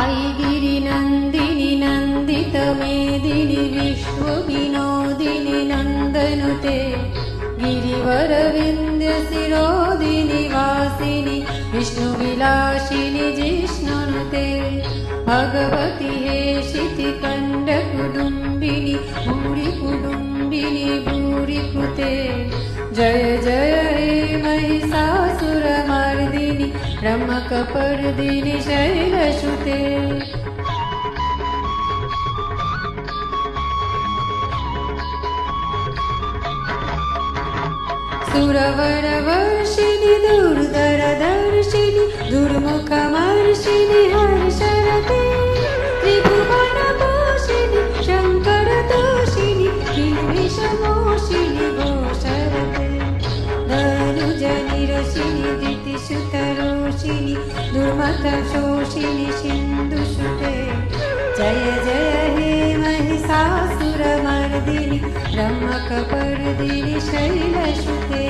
आई गिरिनन्दिनि नन्दितमेदिनि विश्वविनोदिनि नन्दनुते गिरिवरविन्द्यशिरोदिनि वासिनि विष्णुविलासिनि जिष्णुनुते भगवति हेशितिकण्डकुडुम्बिनि भूरिकुडुम्बिनि भूरिकृते जय जय हे महिषासुरमर्दिनि ब्रह्मकपर्दिनि शैलसुते सुरवरवर्षिणि दुर्धरदर्शिनि दुर्मुखमर्षिणि हर्षरते त्रिभुवनपोषिणि शङ्करतोषिणि किल्बिषमोषिणि घोषरते धनुजनिरशिनि दितिसुतरोषिणि दुर्मतशोषिणि सिन्धुसुते जय जय हे महिषासुरमर्दिनि ब्रह्मकपर्दिनि शैलसुते।